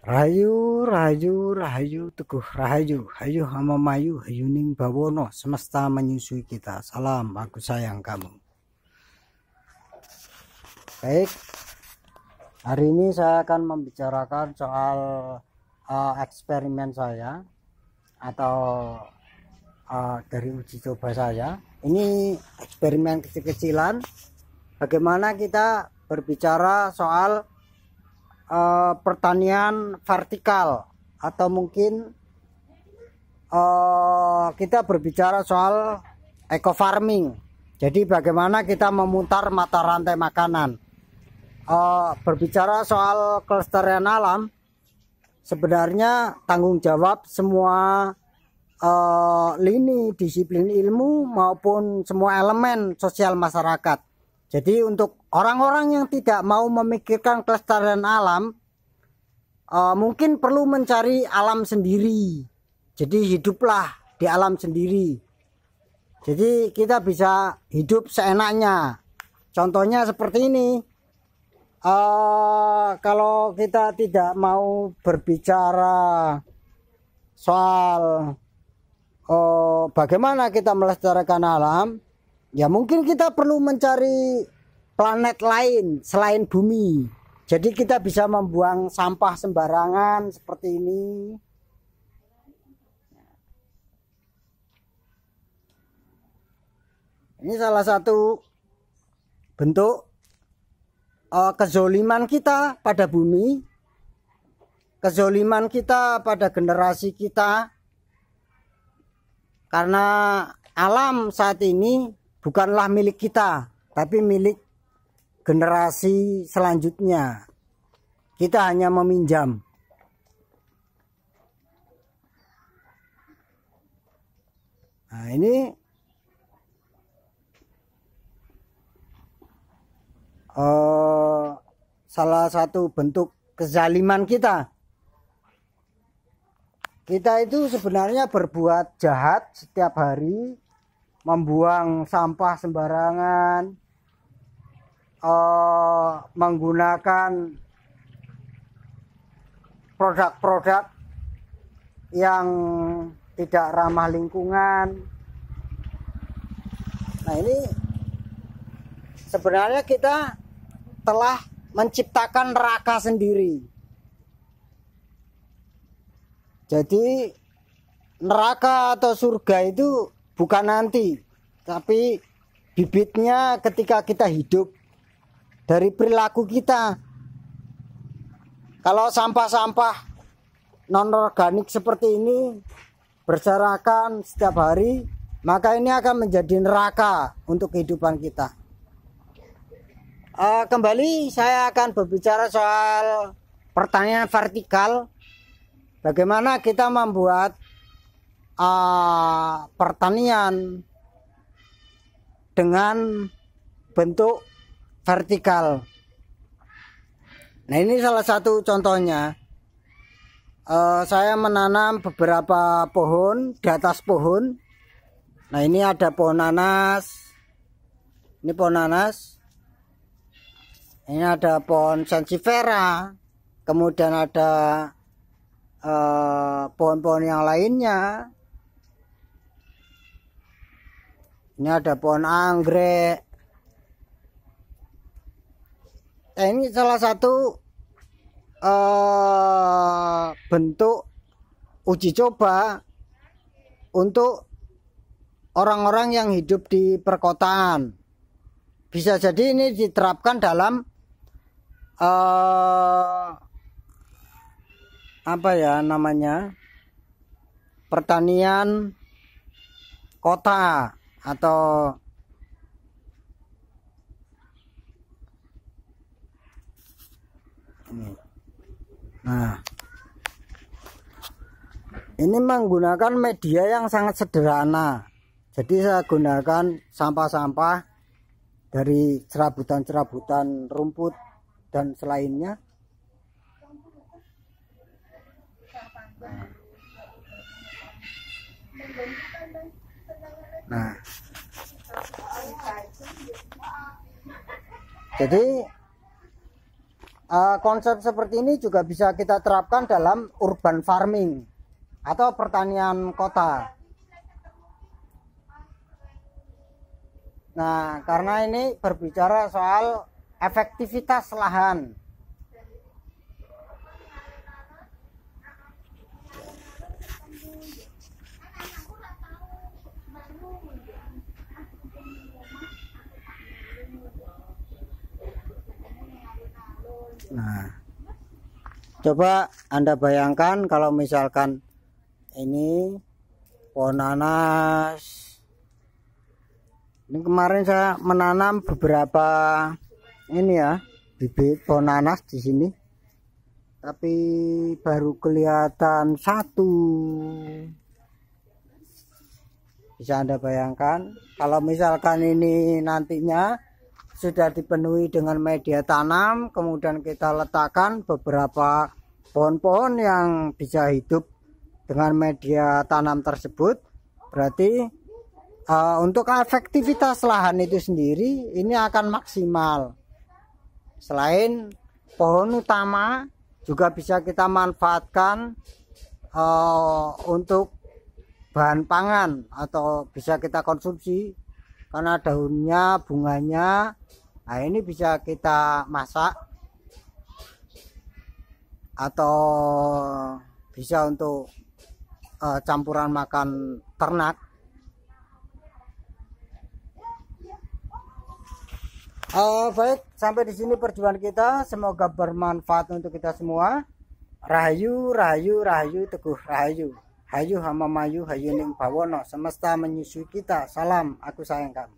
Rahayu, rahayu, rahayu, teguh rahayu, hayu hama mayu, hayuning bawono, semesta menyusui kita. Salam, aku sayang kamu. Baik, hari ini saya akan membicarakan soal eksperimen saya atau dari uji coba saya. Ini eksperimen kecil-kecilan. Bagaimana kita berbicara soal pertanian vertikal, atau mungkin kita berbicara soal eco farming. Jadi bagaimana kita memutar mata rantai makanan. Berbicara soal kelestarian alam, sebenarnya tanggung jawab semua lini disiplin ilmu maupun semua elemen sosial masyarakat. Jadi untuk orang-orang yang tidak mau memikirkan kelestarian alam, mungkin perlu mencari alam sendiri. Jadi hiduplah di alam sendiri. Jadi kita bisa hidup seenaknya. Contohnya seperti ini. Kalau kita tidak mau berbicara soal bagaimana kita melestarikan alam, ya mungkin kita perlu mencari planet lain selain bumi. Jadi kita bisa membuang sampah sembarangan seperti ini. Ini salah satu bentuk kezoliman kita pada bumi, kezoliman kita pada generasi kita. Karena alam saat ini bukanlah milik kita, tapi milik generasi selanjutnya. Kita hanya meminjam. Nah, ini salah satu bentuk kezaliman kita. Kita itu sebenarnya berbuat jahat setiap hari, membuang sampah sembarangan, menggunakan produk-produk yang tidak ramah lingkungan. Nah, ini sebenarnya kita telah menciptakan neraka sendiri. Jadi neraka atau surga itu bukan nanti, tapi bibitnya ketika kita hidup, dari perilaku kita. Kalau sampah-sampah non-organik seperti ini berserakan setiap hari, maka ini akan menjadi neraka untuk kehidupan kita. Kembali saya akan berbicara soal pertanian vertikal. Bagaimana kita membuat pertanian dengan bentuk vertikal. Nah, ini salah satu contohnya. Saya menanam beberapa pohon di atas pohon. Nah, ini ada pohon nanas. Ini pohon nanas. Ini ada pohon sansevieria. Kemudian ada pohon-pohon yang lainnya. Ini ada pohon anggrek. Ini salah satu bentuk uji coba untuk orang-orang yang hidup di perkotaan. Bisa jadi ini diterapkan dalam apa ya namanya, pertanian kota atau ini. Nah, ini menggunakan media yang sangat sederhana. Jadi saya gunakan sampah-sampah dari serabutan-serabutan rumput dan selainnya. Nah, jadi konsep seperti ini juga bisa kita terapkan dalam urban farming atau pertanian kota. Nah, karena ini berbicara soal efektivitas lahan. Nah, coba Anda bayangkan kalau misalkan ini pohon nanas. Ini kemarin saya menanam beberapa ini ya, bibit pohon nanas di sini. Tapi baru kelihatan satu. Bisa Anda bayangkan kalau misalkan ini nantinya sudah dipenuhi dengan media tanam, kemudian kita letakkan beberapa pohon-pohon yang bisa hidup dengan media tanam tersebut, berarti untuk efektivitas lahan itu sendiri ini akan maksimal. Selain pohon utama juga bisa kita manfaatkan untuk bahan pangan atau bisa kita konsumsi karena daunnya, bunganya. Nah, ini bisa kita masak atau bisa untuk campuran makan ternak. Baik, sampai di sini perjuangan kita. Semoga bermanfaat untuk kita semua. Rahayu, rahayu, rahayu, teguh rahayu. Hayu hama mayu, hayu ning bawono. Semesta menyusui kita. Salam, aku sayang kamu.